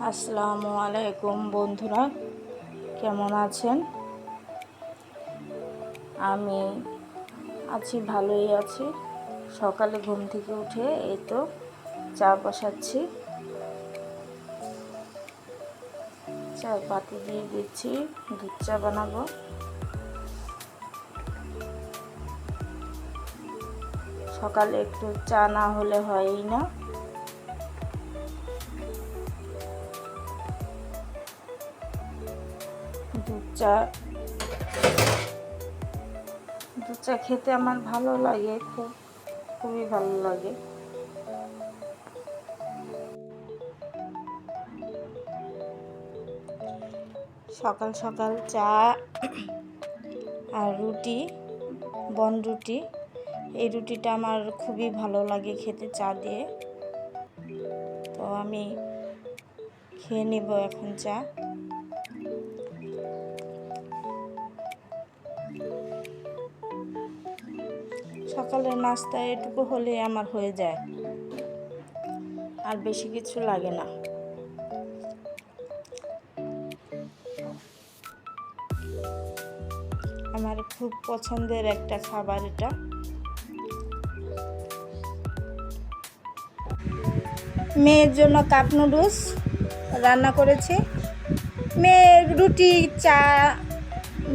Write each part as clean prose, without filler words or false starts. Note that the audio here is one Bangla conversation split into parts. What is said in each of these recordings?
আসসালামু আলাইকুম বন্ধুরা, কেমন আছেন? আমি আছি, ভালোই আছি। সকালে ঘুম থেকে উঠে এই তো চা বসাচ্ছি, চা পাতি দিয়ে দিচ্ছি, দুধ চা বানাবো। সকালে একটু চা না হলে হয়ই না। দুধ চা খেতে আমার ভালো লাগে, খুবই ভালো লাগে। সকাল সকাল চা আর রুটি, বন রুটি, এই রুটিটা আমার খুবই ভালো লাগে খেতে চা দিয়ে। তো আমি খেয়ে নেব এখন চা। সকালের নাস্তা এটুকু হলে আমার হয়ে যায়, আর বেশি কিছু লাগে না। আমার খুব পছন্দের একটা খাবার এটা। মেয়ের জন্য কাপ নুডলস রান্না করেছি। মেয়ে রুটি, চা,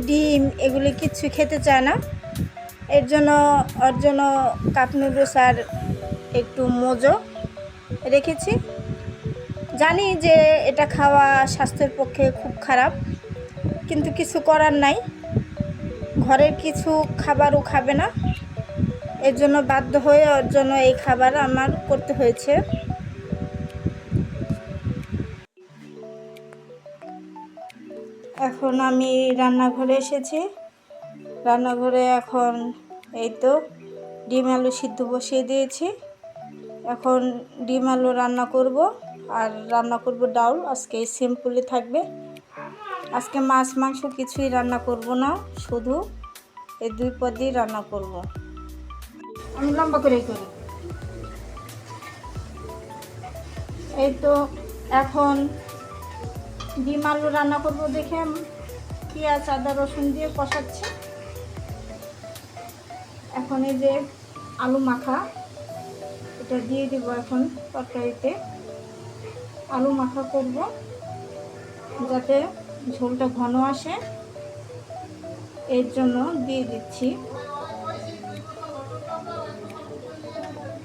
ডিম এগুলি কিছু খেতে চায় না, ওর জন্য কাপ নুডলস আর একটু মোজো রেখেছি। জানি যে এটা খাওয়া স্বাস্থ্যের পক্ষে খুব খারাপ, কিন্তু কিছু করার নাই। ঘরের কিছু খাবারও খাবে না, এর জন্য বাধ্য হয়ে ওর জন্য এই খাবার আমার করতে হয়েছে। এখন আমি রান্নাঘরে এসেছি। রান্নাঘরে এখন এই তো ডিম আলু সিদ্ধ বসিয়ে দিয়েছি। এখন ডিম আলু রান্না করব, আর রান্না করব ডাউল। আজকে সিম্পলি থাকবে। আজকে মাছ মাংস কিছুই রান্না করব না, শুধু এই দুই পদই রান্না করব। আমি লম্বা করেই করি। এই তো এখন ডিম আলু রান্না করব দেখে পেঁয়াজ আদা রসুন দিয়ে কষাচ্ছি। এখন এই যে আলু মাখা, এটা দিয়ে দিব এখন তরকারিতে। আলু মাখা করব যাতে ঝোলটা ঘন আসে, এর জন্য দিয়ে দিচ্ছি।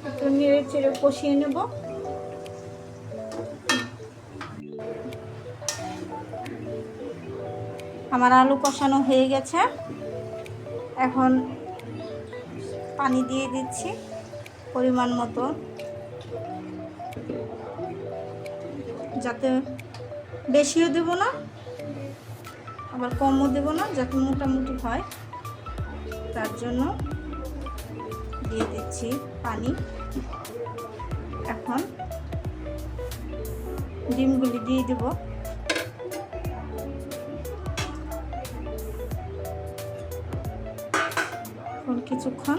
একটু নেড়ে চেড়ে কষিয়ে নেব। আমার আলু কষানো হয়ে গেছে। এখন পানি দিয়ে দিচ্ছি পরিমাণ মতো, যাতে বেশিও দেব না আবার কমও দেব না, যাতে মোটামুটি হয়, তার জন্য দিয়ে দিচ্ছি পানি। এখন ডিমগুলি দিয়ে দেব। এখন কিছুক্ষণ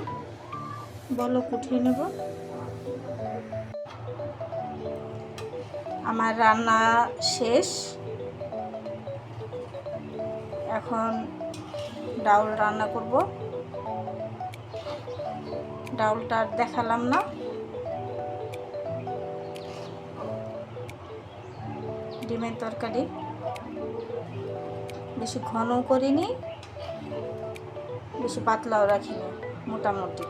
বলক উঠিয়ে নেব। আমার রান্না শেষ। এখন ডাউল রান্না করব। ডাউলটা আর দেখালাম না। ডিমের তরকারি বেশি ঘনও করিনি, বেশি পাতলাও রাখিনি, মোটামুটি।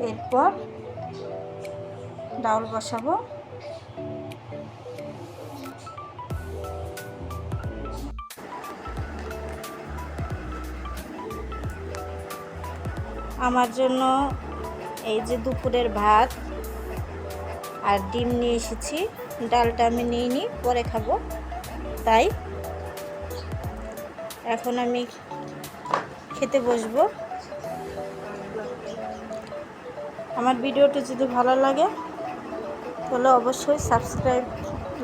এরপর ডাউল বসাবো। আমার জন্য এই যে দুপুরের ভাত আর ডিম নিয়ে এসেছি। ডালটা আমি নিইনি, পরে খাবো, তাই এখন আমি খেতে বসবো। আমার ভিডিওটি যদি ভালো লাগে তাহলে অবশ্যই সাবস্ক্রাইব,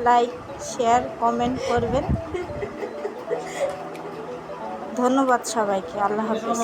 লাইক, শেয়ার, কমেন্ট করবেন। ধন্যবাদ সবাইকে। আল্লাহ হাফেজ।